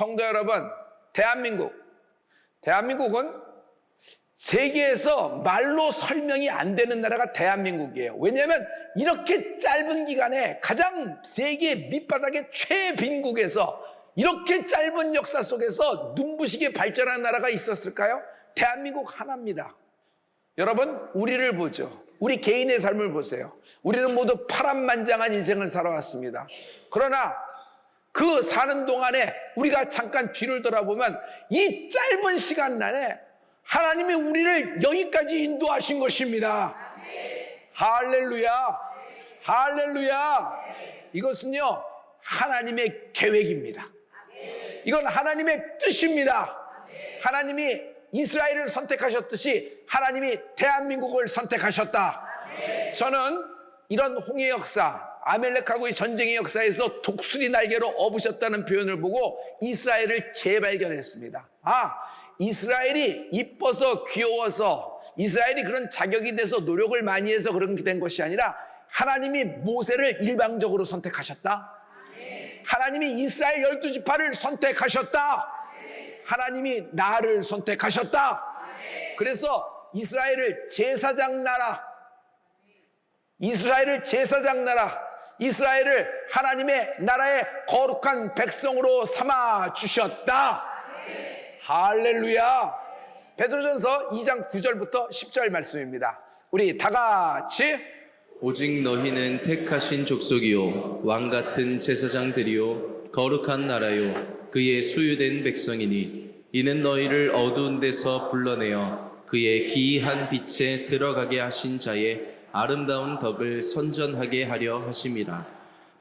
성도 여러분, 대한민국은 세계에서 말로 설명이 안 되는 나라가 대한민국이에요. 왜냐하면 이렇게 짧은 기간에 가장 세계 밑바닥의 최빈국에서 이렇게 짧은 역사 속에서 눈부시게 발전한 나라가 있었을까요? 대한민국 하나입니다. 여러분, 우리를 보죠. 우리 개인의 삶을 보세요. 우리는 모두 파란만장한 인생을 살아왔습니다. 그러나 그 사는 동안에 우리가 잠깐 뒤를 돌아보면 이 짧은 시간 안에 하나님이 우리를 여기까지 인도하신 것입니다. 할렐루야, 할렐루야. 이것은요, 하나님의 계획입니다. 이건 하나님의 뜻입니다. 하나님이 이스라엘을 선택하셨듯이 하나님이 대한민국을 선택하셨다. 저는 이런 홍해 역사, 아멜렉하고의 전쟁의 역사에서 독수리 날개로 업으셨다는 표현을 보고 이스라엘을 재발견했습니다. 이스라엘이 이뻐서 귀여워서 이스라엘이 그런 자격이 돼서 노력을 많이 해서 그렇게 된 것이 아니라 하나님이 모세를 일방적으로 선택하셨다. 하나님이 이스라엘 12지파를 선택하셨다. 하나님이 나를 선택하셨다. 그래서 이스라엘을 제사장 나라, 이스라엘을 하나님의 나라의 거룩한 백성으로 삼아 주셨다. 할렐루야. 베드로전서 2장 9절부터 10절 말씀입니다. 우리 다 같이. 오직 너희는 택하신 족속이요 왕같은 제사장들이요 거룩한 나라요 그의 소유된 백성이니 이는 너희를 어두운 데서 불러내어 그의 기이한 빛에 들어가게 하신 자의 아름다운 덕을 선전하게 하려 하심이라.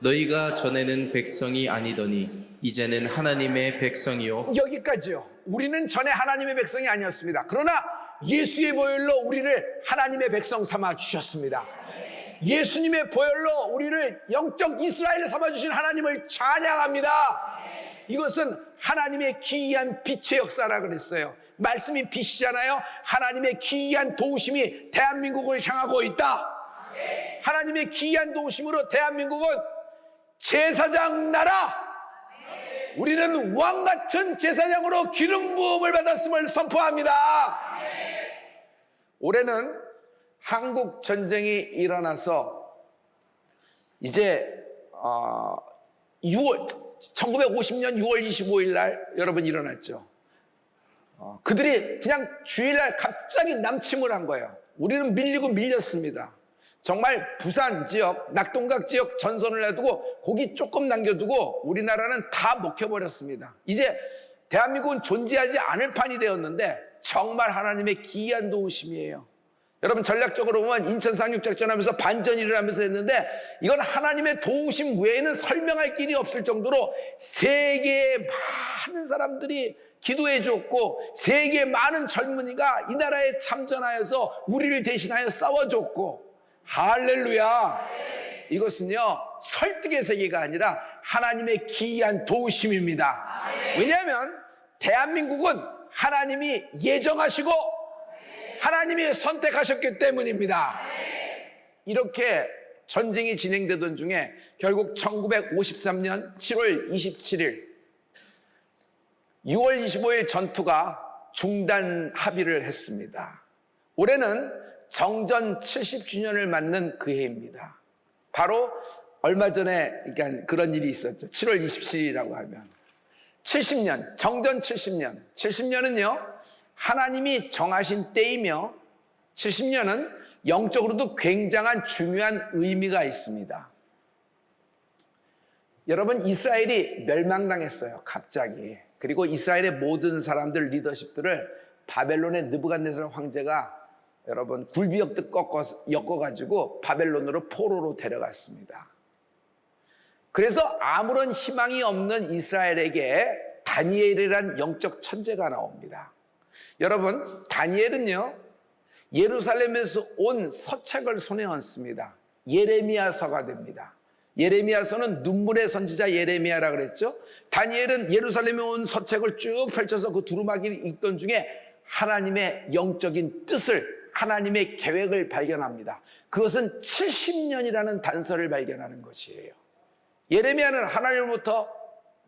너희가 전에는 백성이 아니더니 이제는 하나님의 백성이요. 여기까지요. 우리는 전에 하나님의 백성이 아니었습니다. 그러나 예수의 보혈로 우리를 하나님의 백성 삼아 주셨습니다. 예수님의 보혈로 우리를 영적 이스라엘 삼아 주신 하나님을 찬양합니다. 이것은 하나님의 기이한 빛의 역사라 그랬어요. 말씀이 빛이잖아요. 하나님의 기이한 도우심이 대한민국을 향하고 있다. 하나님의 기이한 도우심으로 대한민국은 제사장 나라, 우리는 왕같은 제사장으로 기름 부음을 받았음을 선포합니다. 올해는 한국 전쟁이 일어나서 이제 1950년 6월 25일 날 여러분 일어났죠. 그들이 그냥 주일날 갑자기 남침을 한 거예요. 우리는 밀렸습니다. 정말 부산 지역, 낙동강 지역 전선을 놔두고 고기 조금 남겨두고 우리나라는 다 먹혀버렸습니다. 이제 대한민국은 존재하지 않을 판이 되었는데 정말 하나님의 기이한 도우심이에요. 여러분, 전략적으로 보면 인천 상륙작전하면서 반전을 하면서 했는데 이건 하나님의 도우심 외에는 설명할 길이 없을 정도로 세계의 많은 사람들이 기도해 주었고 세계의 많은 젊은이가 이 나라에 참전하여서 우리를 대신하여 싸워줬고, 할렐루야. 이것은요, 설득의 세계가 아니라 하나님의 기이한 도우심입니다. 왜냐하면 대한민국은 하나님이 예정하시고 하나님이 선택하셨기 때문입니다. 이렇게 전쟁이 진행되던 중에 결국 1953년 7월 27일 6월 25일 전투가 중단 합의를 했습니다. 올해는 정전 70주년을 맞는 그 해입니다. 바로 얼마 전에 그러니까 그런 일이 있었죠. 7월 27일이라고 하면 70년, 정전 70년. 70년은요, 하나님이 정하신 때이며 70년은 영적으로도 굉장한 중요한 의미가 있습니다. 여러분, 이스라엘이 멸망당했어요, 갑자기. 그리고 이스라엘의 모든 사람들, 리더십들을 바벨론의 느부갓네살 황제가 여러분 굴비역듯 엮어가지고 바벨론으로 포로로 데려갔습니다. 그래서 아무런 희망이 없는 이스라엘에게 다니엘이란 영적 천재가 나옵니다. 여러분, 다니엘은요, 예루살렘에서 온 서책을 손에 얹습니다. 예레미야서가 됩니다. 예레미야서는 눈물의 선지자 예레미야라 그랬죠. 다니엘은 예루살렘에 온 서책을 쭉 펼쳐서 그 두루마기를 읽던 중에 하나님의 영적인 뜻을, 하나님의 계획을 발견합니다. 그것은 70년이라는 단서를 발견하는 것이에요. 예레미야는 하나님으로부터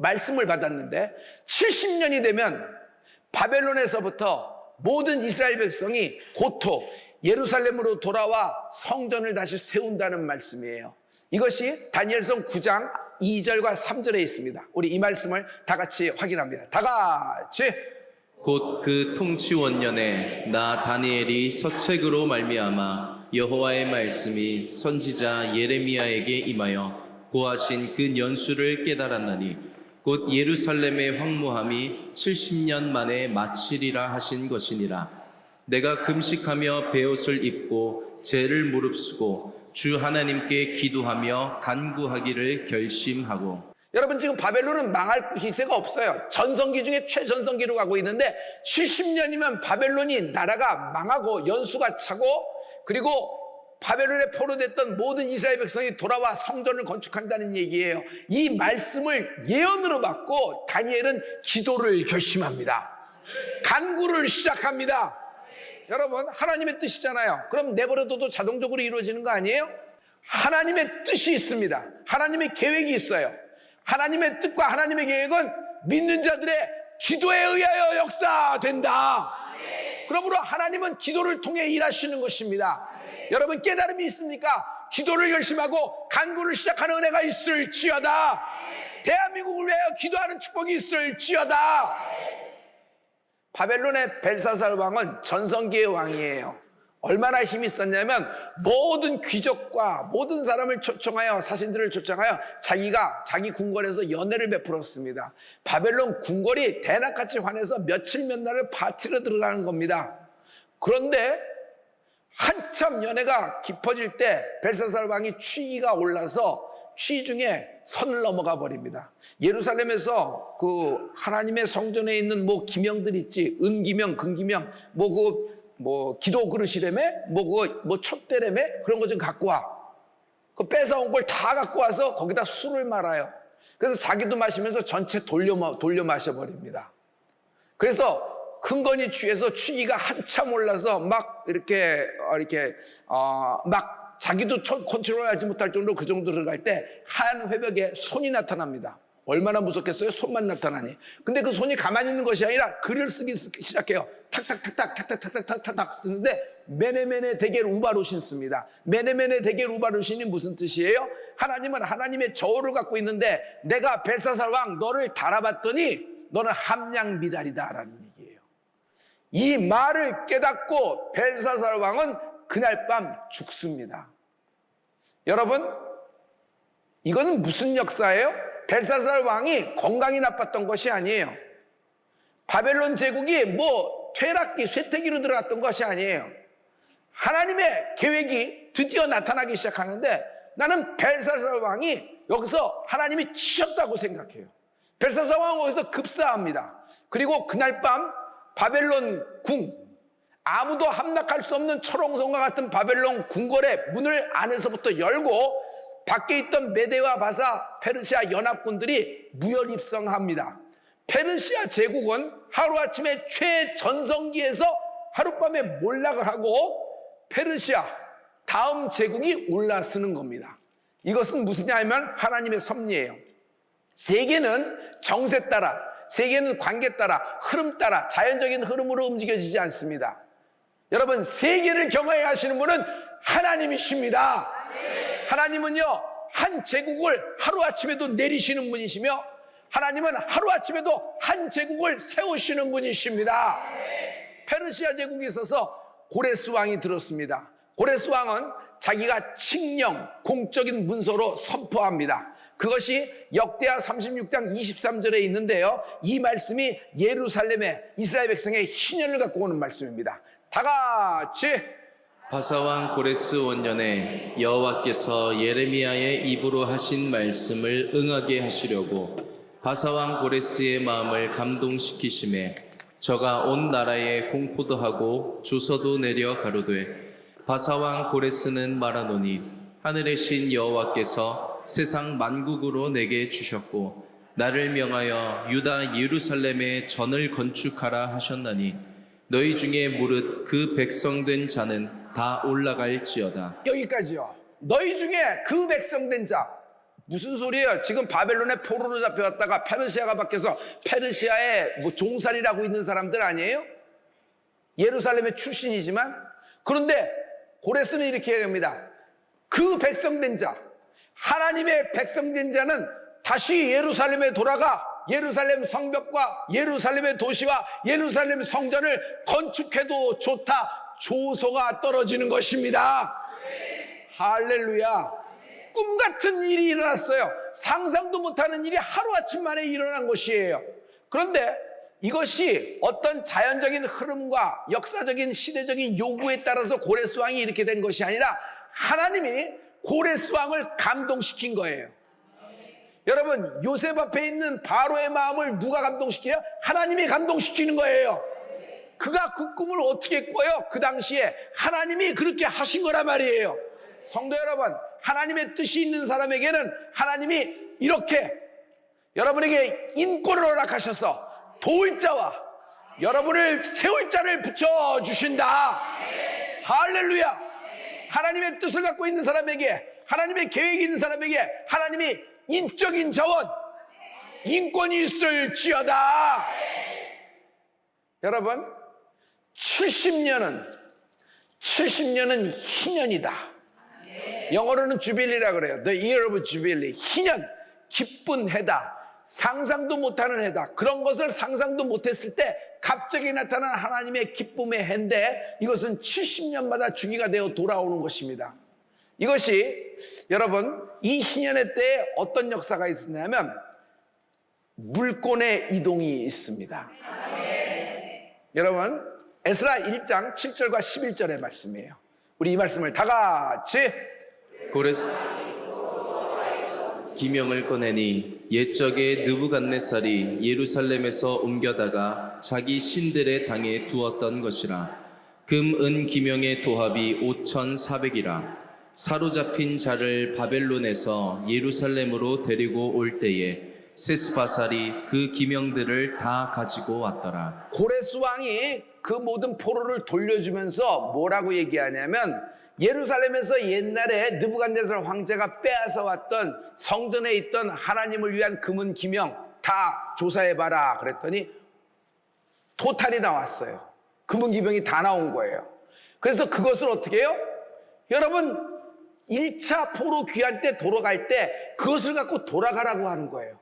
말씀을 받았는데 70년이 되면 바벨론에서부터 모든 이스라엘 백성이 고토 예루살렘으로 돌아와 성전을 다시 세운다는 말씀이에요. 이것이 다니엘서 9장 2절과 3절에 있습니다. 우리 이 말씀을 다 같이 확인합니다. 다 같이. 곧 그 통치원년에 나 다니엘이 서책으로 말미암아 여호와의 말씀이 선지자 예레미야에게 임하여 고하신 그 연수를 깨달았나니 곧 예루살렘의 황무함이 70년 만에 마치리라 하신 것이니라. 내가 금식하며 베옷을 입고 죄를 무릅쓰고 주 하나님께 기도하며 간구하기를 결심하고. 여러분, 지금 바벨론은 망할 기세가 없어요. 전성기 중에 최전성기로 가고 있는데 70년이면 바벨론이 나라가 망하고 연수가 차고, 그리고 바벨론에 포로됐던 모든 이스라엘 백성이 돌아와 성전을 건축한다는 얘기예요. 이 말씀을 예언으로 받고 다니엘은 기도를 결심합니다. 간구를 시작합니다. 여러분, 하나님의 뜻이잖아요. 그럼 내버려둬도 자동적으로 이루어지는 거 아니에요? 하나님의 뜻이 있습니다. 하나님의 계획이 있어요. 하나님의 뜻과 하나님의 계획은 믿는 자들의 기도에 의하여 역사된다. 그러므로 하나님은 기도를 통해 일하시는 것입니다. 여러분, 깨달음이 있습니까? 기도를 결심하고 간구를 시작하는 은혜가 있을지어다. 대한민국을 위하여 기도하는 축복이 있을지어다. 바벨론의 벨사살 왕은 전성기의 왕이에요. 얼마나 힘이 있었냐면 모든 귀족과 모든 사람을 초청하여, 사신들을 초청하여 자기 궁궐에서 연회를 베풀었습니다. 바벨론 궁궐이 대낮같이 환해서 며칠 몇 날을 파티로 들어가는 겁니다. 그런데 한참 연회가 깊어질 때 벨사살 왕이 취기가 올라서 취 중에 선을 넘어가 버립니다. 예루살렘에서 그 하나님의 성전에 있는 뭐 기명들 있지, 은기명, 금기명, 기도 그릇이라며, 촛대라며, 그런 거 좀 갖고 와. 그 뺏어온 걸 다 갖고 와서 거기다 술을 말아요. 그래서 자기도 마시면서 전체 돌려 마셔버립니다. 그래서 흥건히 취해서 취기가 한참 올라서 막 자기도 컨트롤하지 못할 정도로 그 정도 들어갈 때 하얀 회벽에 손이 나타납니다. 얼마나 무섭겠어요? 손만 나타나니. 근데 그 손이 가만히 있는 것이 아니라 글을 쓰기 시작해요. 탁탁탁탁탁탁탁탁탁탁 쓰는데 메네메네 데겔 우바루신 씁니다. 메네메네 데겔 우바루신이 무슨 뜻이에요? 하나님은 하나님의 저호를 갖고 있는데 내가 벨사살 왕 너를 달아봤더니 너는 함량 미달이다라는 얘기예요. 이 말을 깨닫고 벨사살 왕은 그날 밤 죽습니다. 여러분, 이거는 무슨 역사예요? 벨사살 왕이 건강이 나빴던 것이 아니에요. 바벨론 제국이 퇴락기, 쇠퇴기로 들어갔던 것이 아니에요. 하나님의 계획이 드디어 나타나기 시작하는데 나는 벨사살 왕이 여기서 하나님이 치셨다고 생각해요. 벨사살 왕은 거기서 급사합니다. 그리고 그날 밤 바벨론 아무도 함락할 수 없는 철옹성과 같은 바벨론 궁궐의 문을 안에서부터 열고 밖에 있던 메대와 바사, 페르시아 연합군들이 무혈입성합니다. 페르시아 제국은 하루아침에 최전성기에서 하룻밤에 몰락을 하고 페르시아 다음 제국이 올라서는 겁니다. 이것은 무슨냐면 하나님의 섭리예요. 세계는 정세 따라, 세계는 관계 따라, 흐름 따라 자연적인 흐름으로 움직여지지 않습니다. 여러분, 세계를 경영해 하시는 분은 하나님이십니다. 하나님은요, 한 제국을 하루아침에도 내리시는 분이시며 하나님은 하루아침에도 한 제국을 세우시는 분이십니다. 페르시아 제국에 있어서 고레스 왕이 들었습니다. 고레스 왕은 자기가 칙령, 공적인 문서로 선포합니다. 그것이 역대하 36장 23절에 있는데요, 이 말씀이 예루살렘의 이스라엘 백성의 희년을 갖고 오는 말씀입니다. 다 같이. 바사왕 고레스 원년에 여호와께서 예레미야의 입으로 하신 말씀을 응하게 하시려고 바사왕 고레스의 마음을 감동시키심에 저가 온 나라에 공포도 하고 조서도 내려 가로되 바사왕 고레스는 말하노니 하늘의 신 여호와께서 세상 만국으로 내게 주셨고 나를 명하여 유다 예루살렘에 전을 건축하라 하셨나니 너희 중에 무릇 그 백성된 자는 다 올라갈지어다. 여기까지요. 너희 중에 그 백성된 자, 무슨 소리예요? 지금 바벨론의 포로로 잡혀왔다가 페르시아가 바뀌어서 페르시아의 뭐 종살이라고 있는 사람들 아니에요? 예루살렘의 출신이지만. 그런데 고레스는 이렇게 얘기합니다. 그 백성된 자, 하나님의 백성된 자는 다시 예루살렘에 돌아가 예루살렘 성벽과 예루살렘의 도시와 예루살렘 성전을 건축해도 좋다. 조소가 떨어지는 것입니다. 할렐루야. 꿈 같은 일이 일어났어요. 상상도 못하는 일이 하루아침 만에 일어난 것이에요. 그런데 이것이 어떤 자연적인 흐름과 역사적인 시대적인 요구에 따라서 고레스 왕이 이렇게 된 것이 아니라 하나님이 고레스 왕을 감동시킨 거예요. 여러분, 요셉 앞에 있는 바로의 마음을 누가 감동시켜요? 하나님이 감동시키는 거예요. 그가 그 꿈을 어떻게 꿔요? 그 당시에 하나님이 그렇게 하신 거란 말이에요. 성도 여러분, 하나님의 뜻이 있는 사람에게는 하나님이 이렇게 여러분에게 인권을 허락하셔서 도울 자와 여러분을 세울 자를 붙여주신다. 할렐루야. 하나님의 뜻을 갖고 있는 사람에게, 하나님의 계획이 있는 사람에게 하나님이 인적인 자원, 인권이 있을지어다. 여러분, 70년은 희년이다. 영어로는 주빌리라 그래요. The year of jubilee. 희년, 기쁜 해다. 상상도 못하는 해다. 그런 것을 상상도 못했을 때 갑자기 나타난 하나님의 기쁨의 해인데 이것은 70년마다 주기가 되어 돌아오는 것입니다. 이것이 여러분, 이 희년의 때에 어떤 역사가 있었냐면 물권의 이동이 있습니다. 여러분, 에스라 1장 7절과 11절의 말씀이에요. 우리 이 말씀을 다 같이. 고레스 기명을 꺼내니 옛적에 느부갓네살이 예루살렘에서 옮겨다가 자기 신들의 당에 두었던 것이라. 금, 은 기명의 도합이 5,400이라. 사로잡힌 자를 바벨론에서 예루살렘으로 데리고 올 때에 세스바살이 그 기명들을 다 가지고 왔더라. 고레스 왕이 그 모든 포로를 돌려주면서 뭐라고 얘기하냐면, 예루살렘에서 옛날에 느부갓네살 황제가 빼앗아 왔던 성전에 있던 하나님을 위한 금은 기명 다 조사해봐라 그랬더니 토탈이 나왔어요. 금은 기명이 다 나온 거예요. 그래서 그것을 어떻게 해요? 여러분, 1차 포로 귀환 때 돌아갈 때 그것을 갖고 돌아가라고 하는 거예요.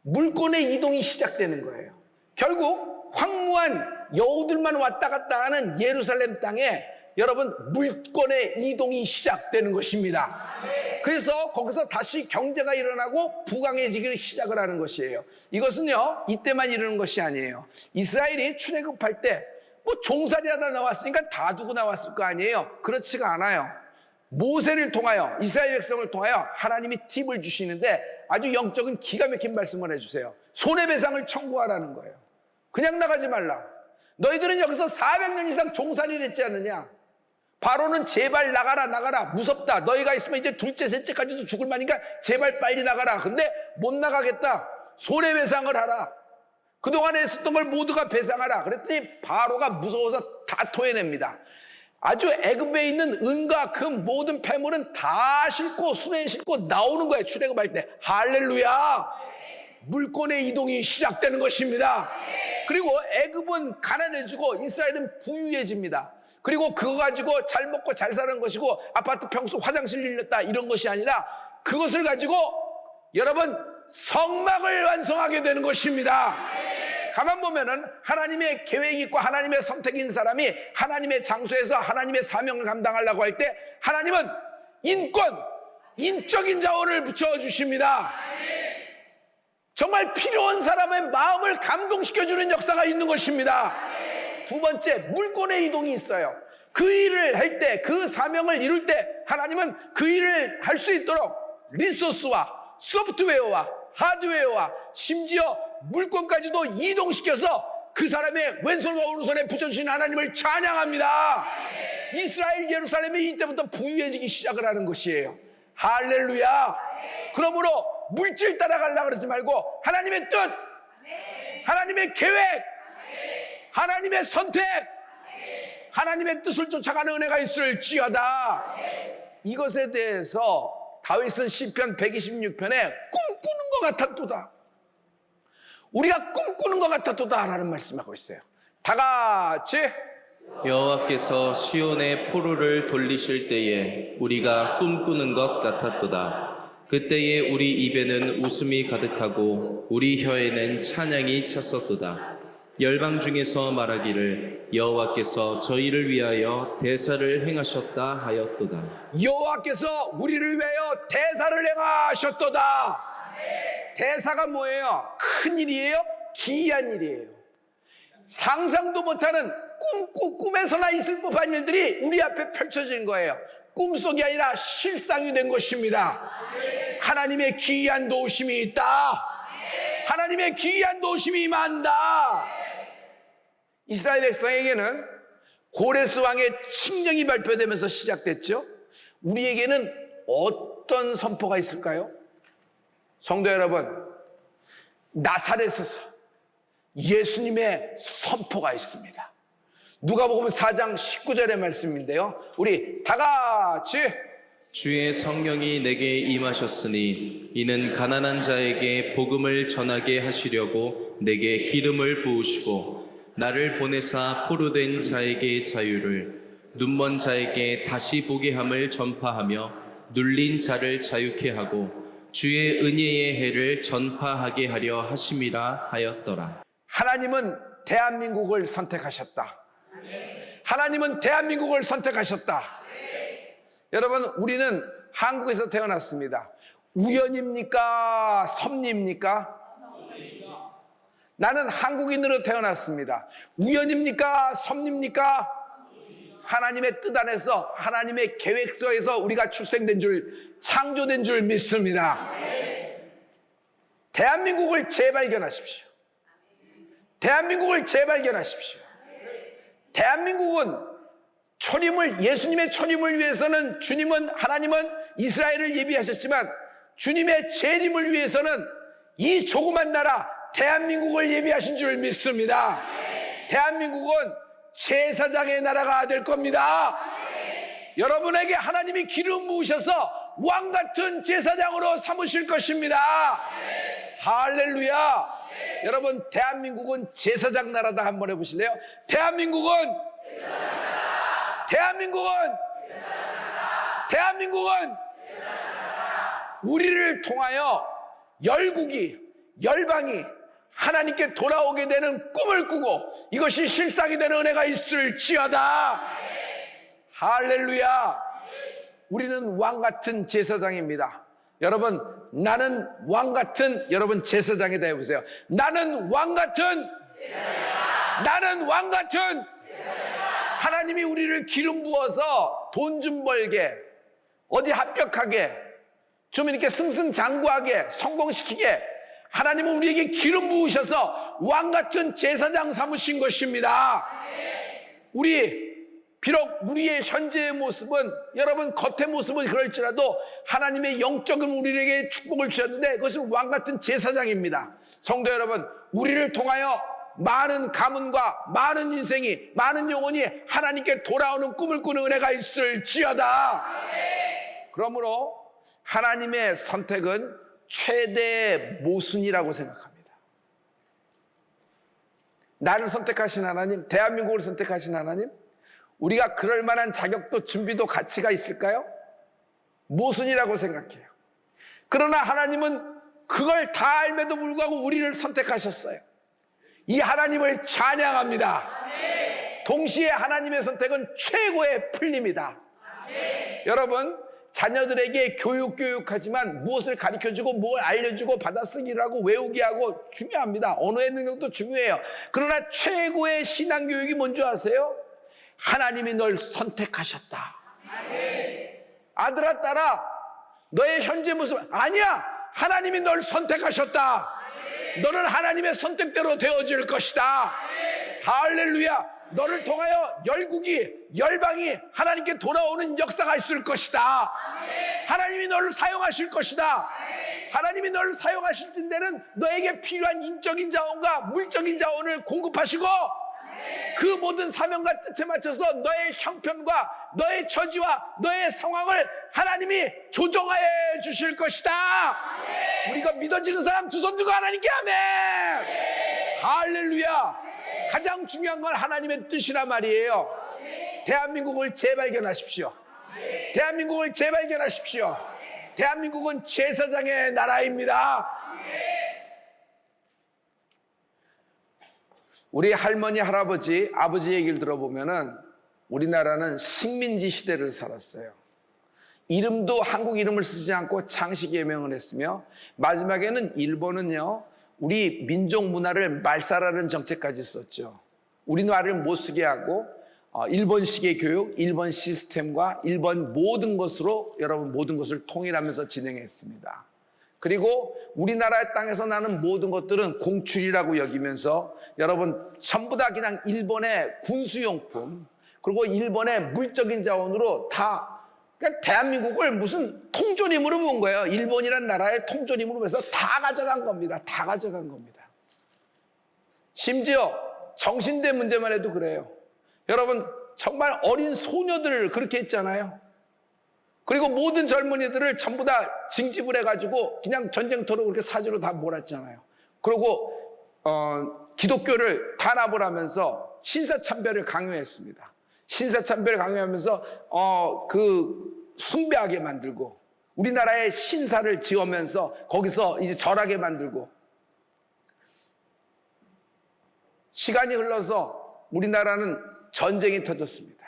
물권의 이동이 시작되는 거예요. 결국 황무한 여우들만 왔다 갔다 하는 예루살렘 땅에 여러분, 물권의 이동이 시작되는 것입니다. 그래서 거기서 다시 경제가 일어나고 부강해지기를 시작을 하는 것이에요. 이것은요, 이때만 이르는 것이 아니에요. 이스라엘이 출애굽할 때 뭐 종살이 하다 나왔으니까 다 두고 나왔을 거 아니에요. 그렇지가 않아요. 모세를 통하여, 이스라엘 백성을 통하여 하나님이 팁을 주시는데 아주 영적인 기가 막힌 말씀을 해주세요. 손해배상을 청구하라는 거예요. 그냥 나가지 말라. 너희들은 여기서 400년 이상 종살이를 했지 않느냐. 바로는 제발 나가라 무섭다. 너희가 있으면 이제 둘째 셋째까지도 죽을 만이니까 제발 빨리 나가라. 근데 못 나가겠다. 손해배상을 하라. 그동안에 했었던 걸 모두가 배상하라. 그랬더니 바로가 무서워서 다 토해냅니다. 아주 애굽에 있는 은과 금 모든 폐물은 다 싣고 수레에 싣고 나오는 거예요. 출애굽할 때. 할렐루야. 물권의 이동이 시작되는 것입니다. 그리고 애굽은 가난해지고 이스라엘은 부유해집니다. 그리고 그거 가지고 잘 먹고 잘 사는 것이고 아파트 평수 화장실 늘렸다 이런 것이 아니라 그것을 가지고 여러분 성막을 완성하게 되는 것입니다. 가만 보면은 하나님의 계획이 있고 하나님의 선택인 사람이 하나님의 장소에서 하나님의 사명을 감당하려고 할 때 하나님은 인적인 자원을 붙여주십니다. 정말 필요한 사람의 마음을 감동시켜주는 역사가 있는 것입니다. 두 번째, 물권의 이동이 있어요. 그 일을 할 때, 그 사명을 이룰 때 하나님은 그 일을 할 수 있도록 리소스와 소프트웨어와 하드웨어와 심지어 물권까지도 이동시켜서 그 사람의 왼손과 오른손에 붙여주신 하나님을 찬양합니다. 이스라엘 예루살렘이 이때부터 부유해지기 시작을 하는 것이에요. 할렐루야. 그러므로 물질 따라가려고 그러지 말고 하나님의 뜻, 하나님의 계획, 하나님의 선택, 하나님의 뜻을 쫓아가는 은혜가 있을지어다. 이것에 대해서 다윗은 시편 126편에 꿈꾸는 것 같았도다. 우리가 꿈꾸는 것 같았도다 라는 말씀하고 있어요. 다 같이 여호와께서 시온의 포로를 돌리실 때에 우리가 꿈꾸는 것 같았도다. 그때에 우리 입에는 웃음이 가득하고 우리 혀에는 찬양이 찼었도다. 열방 중에서 말하기를 여호와께서 저희를 위하여 대사를 행하셨다 하였도다. 여호와께서 우리를 위하여 대사를 행하셨도다. 대사가 뭐예요? 큰 일이에요? 기이한 일이에요. 상상도 못하는 꿈에서나 있을 법한 일들이 우리 앞에 펼쳐진 거예요. 꿈속이 아니라 실상이 된 것입니다. 하나님의 기이한 도우심이 있다. 하나님의 기이한 도우심이 임한다. 이스라엘 백성에게는 고레스 왕의 칙령이 발표되면서 시작됐죠. 우리에게는 어떤 선포가 있을까요? 성도 여러분, 나사렛에서 예수님의 선포가 있습니다. 누가복음 4장 19절의 말씀인데요. 우리 다 같이 주의 성령이 내게 임하셨으니 이는 가난한 자에게 복음을 전하게 하시려고 내게 기름을 부으시고 나를 보내사 포로된 자에게 자유를 눈먼 자에게 다시 보게 함을 전파하며 눌린 자를 자유케 하고 주의 은혜의 해를 전파하게 하려 하심이라 하였더라. 하나님은 대한민국을 선택하셨다. 하나님은 대한민국을 선택하셨다. 여러분, 우리는 한국에서 태어났습니다. 우연입니까? 섭리입니까? 나는 한국인으로 태어났습니다. 우연입니까? 섭리입니까? 하나님의 뜻 안에서, 하나님의 계획서에서 우리가 출생된 줄, 창조된 줄 믿습니다. 대한민국을 재발견하십시오. 대한민국을 재발견하십시오. 대한민국은 예수님의 초림을 위해서는 하나님은 이스라엘을 예비하셨지만 주님의 재림을 위해서는 이 조그만 나라 대한민국을 예비하신 줄 믿습니다. 대한민국은 제사장의 나라가 될 겁니다. 여러분에게 하나님이 기름 부으셔서 왕 같은 제사장으로 삼으실 것입니다. 할렐루야. 여러분, 대한민국은 제사장 나라다. 한번 해보실래요? 대한민국은 우리를 통하여 열방이 하나님께 돌아오게 되는 꿈을 꾸고 이것이 실상이 되는 은혜가 있을지어다. 할렐루야. 우리는 왕 같은 제사장입니다. 여러분, 나는 왕 같은 제사장이다 해보세요. 나는 왕 같은 하나님이 우리를 기름 부어서 돈 좀 벌게, 어디 합격하게, 좀 이렇게 승승장구하게, 성공시키게 하나님은 우리에게 기름 부으셔서 왕 같은 제사장 삼으신 것입니다. 비록 우리의 현재의 모습은, 여러분 겉의 모습은 그럴지라도 하나님의 영적인 우리에게 축복을 주셨는데 그것은 왕 같은 제사장입니다. 성도 여러분, 우리를 통하여 많은 가문과 많은 인생이, 많은 영혼이 하나님께 돌아오는 꿈을 꾸는 은혜가 있을지어다. 그러므로 하나님의 선택은 최대의 모순이라고 생각합니다. 나를 선택하신 하나님, 대한민국을 선택하신 하나님, 우리가 그럴 만한 자격도 준비도 가치가 있을까요? 모순이라고 생각해요. 그러나 하나님은 그걸 다 알매도 불구하고 우리를 선택하셨어요. 이 하나님을 찬양합니다. 동시에 하나님의 선택은 최고의 풀림이다. 여러분, 자녀들에게 교육하지만 무엇을 가르쳐주고 뭘 알려주고 받아쓰기를 하고 외우게 하고 중요합니다. 언어의 능력도 중요해요. 그러나 최고의 신앙교육이 뭔지 아세요? 하나님이 널 선택하셨다. 아들아, 딸아, 너의 현재 모습 아니야. 하나님이 널 선택하셨다. 너는 하나님의 선택대로 되어질 것이다. 할렐루야. 너를 통하여 열방이 하나님께 돌아오는 역사가 있을 것이다. 하나님이 너를 사용하실 것이다. 하나님이 너를 사용하실 때는 너에게 필요한 인적인 자원과 물적인 자원을 공급하시고 그 모든 사명과 뜻에 맞춰서 너의 형편과 너의 처지와 너의 상황을 하나님이 조정하여 주실 것이다. 우리가 믿어지는 사람 두 손 들고 하나님께 아멘. 할렐루야. 가장 중요한 건 하나님의 뜻이란 말이에요. 대한민국을 재발견하십시오. 대한민국을 재발견하십시오. 대한민국은 제사장의 나라입니다. 우리 할머니, 할아버지, 아버지 얘기를 들어보면은 우리나라는 식민지 시대를 살았어요. 이름도 한국 이름을 쓰지 않고 장씨 개명을 했으며 마지막에는 일본은요, 우리 민족 문화를 말살하는 정책까지 썼죠. 우리나라를 못 쓰게 하고 일본식의 교육, 일본 시스템과 일본 모든 것으로 여러분 모든 것을 통일하면서 진행했습니다. 그리고 우리나라의 땅에서 나는 모든 것들은 공출이라고 여기면서 여러분 전부 다 그냥 일본의 군수용품 그리고 일본의 물적인 자원으로 다 그러니까 대한민국을 무슨 통조림으로 본 거예요. 일본이라는 나라의 통조림으로 해서 다 가져간 겁니다. 다 가져간 겁니다. 심지어 정신대 문제만 해도 그래요. 여러분 정말 어린 소녀들을 그렇게 했잖아요. 그리고 모든 젊은이들을 전부 다 징집을 해가지고 그냥 전쟁터로 그렇게 사주로 다 몰았잖아요. 그리고 기독교를 단합을 하면서 신사참배를 강요했습니다. 신사참배를 강요하면서 그 숭배하게 만들고 우리나라의 신사를 지으면서 거기서 이제 절하게 만들고 시간이 흘러서 우리나라는 전쟁이 터졌습니다.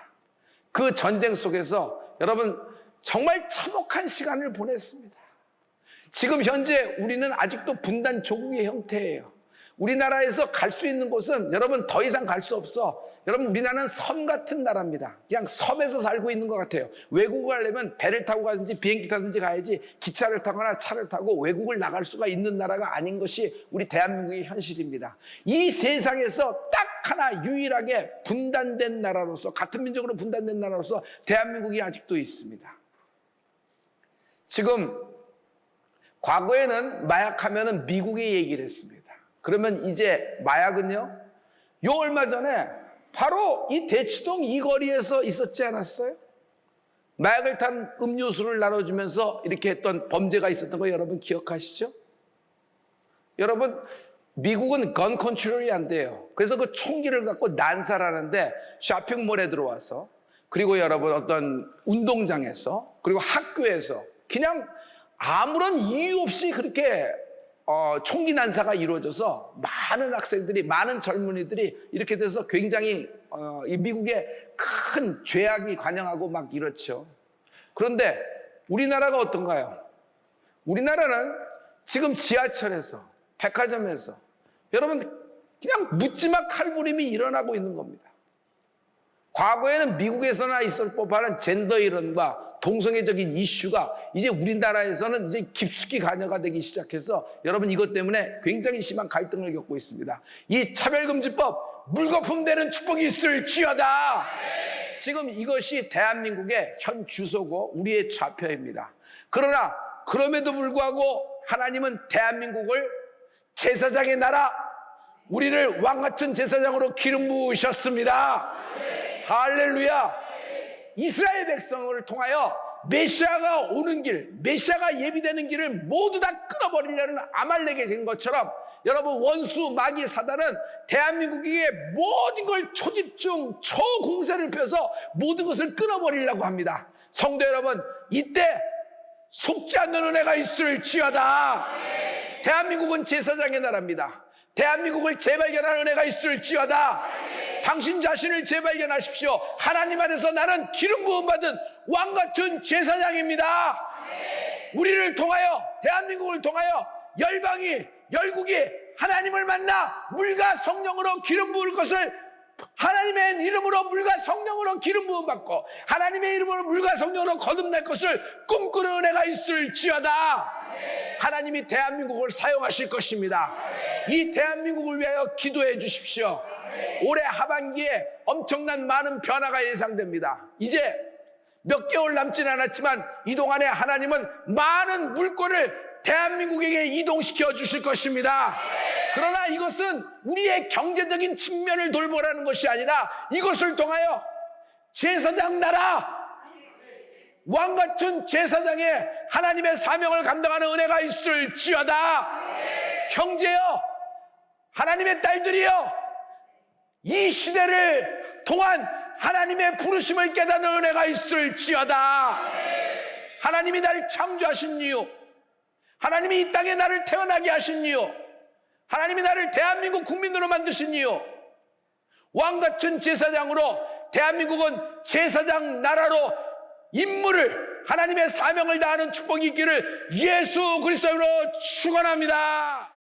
그 전쟁 속에서 여러분 정말 참혹한 시간을 보냈습니다. 지금 현재 우리는 아직도 분단 조국의 형태예요. 우리나라에서 갈 수 있는 곳은 여러분 더 이상 갈 수 없어. 여러분 우리나라는 섬 같은 나라입니다. 그냥 섬에서 살고 있는 것 같아요. 외국을 가려면 배를 타고 가든지 비행기 타든지 가야지 기차를 타거나 차를 타고 외국을 나갈 수가 있는 나라가 아닌 것이 우리 대한민국의 현실입니다. 이 세상에서 딱 하나 유일하게 분단된 나라로서 같은 민족으로 분단된 나라로서 대한민국이 아직도 있습니다. 지금 과거에는 마약하면은 미국의 얘기를 했습니다. 그러면 이제 마약은요? 요 얼마 전에 바로 이 대치동 이 거리에서 있었지 않았어요? 마약을 탄 음료수를 나눠주면서 이렇게 했던 범죄가 있었던 거 여러분 기억하시죠? 여러분 미국은 건 컨트롤이 안 돼요. 그래서 그 총기를 갖고 난사하는데 쇼핑몰에 들어와서 그리고 여러분 어떤 운동장에서 그리고 학교에서 그냥 아무런 이유 없이 그렇게 총기 난사가 이루어져서 많은 학생들이 많은 젊은이들이 이렇게 돼서 굉장히 이 미국의 큰 죄악이 관영하고 막 이렇죠. 그런데 우리나라가 어떤가요? 우리나라는 지금 지하철에서 백화점에서 여러분 그냥 묻지마 칼부림이 일어나고 있는 겁니다. 과거에는 미국에서나 있을 법한 젠더 이론과 동성애적인 이슈가 이제 우리나라에서는 이제 깊숙이 관여가 되기 시작해서 여러분 이것 때문에 굉장히 심한 갈등을 겪고 있습니다. 이 차별금지법 물거품되는 축복이 있을지어다. 지금 이것이 대한민국의 현 주소고 우리의 좌표입니다. 그러나 그럼에도 불구하고 하나님은 대한민국을 제사장의 나라 우리를 왕같은 제사장으로 기름 부으셨습니다. 할렐루야. 이스라엘 백성을 통하여 메시아가 오는 길, 메시아가 예비되는 길을 모두 다 끊어버리려는 아말렉이 된 것처럼 여러분 원수 마귀 사단은 대한민국에게 모든 걸 초집중 초공세를 펴서 모든 것을 끊어버리려고 합니다. 성도 여러분 이때 속지 않는 은혜가 있을지어다. 대한민국은 제사장의 나라입니다. 대한민국을 재발견하는 은혜가 있을지어다. 당신 자신을 재발견하십시오. 하나님 안에서 나는 기름 부음 받은 왕 같은 제사장입니다. 우리를 통하여 대한민국을 통하여 열방이 열국이 하나님을 만나 물과 성령으로 기름 부을 것을 하나님의 이름으로 물과 성령으로 기름 부음 받고 하나님의 이름으로 물과 성령으로 거듭날 것을 꿈꾸는 은혜가 있을지어다. 하나님이 대한민국을 사용하실 것입니다. 이 대한민국을 위하여 기도해 주십시오. 올해 하반기에 엄청난 많은 변화가 예상됩니다. 이제 몇 개월 남지는 않았지만 이 동안에 하나님은 많은 물꼬를 대한민국에게 이동시켜 주실 것입니다. 그러나 이것은 우리의 경제적인 측면을 돌보라는 것이 아니라 이것을 통하여 제사장 나라, 왕 같은 제사장의 하나님의 사명을 감당하는 은혜가 있을지어다. 형제여, 하나님의 딸들이여, 이 시대를 통한 하나님의 부르심을 깨닫는 은혜가 있을지어다. 하나님이 나를 창조하신 이유, 하나님이 이 땅에 나를 태어나게 하신 이유, 하나님이 나를 대한민국 국민으로 만드신 이유, 왕같은 제사장으로 대한민국은 제사장 나라로 임무를, 하나님의 사명을 다하는 축복이 있기를 예수 그리스도로 축원합니다.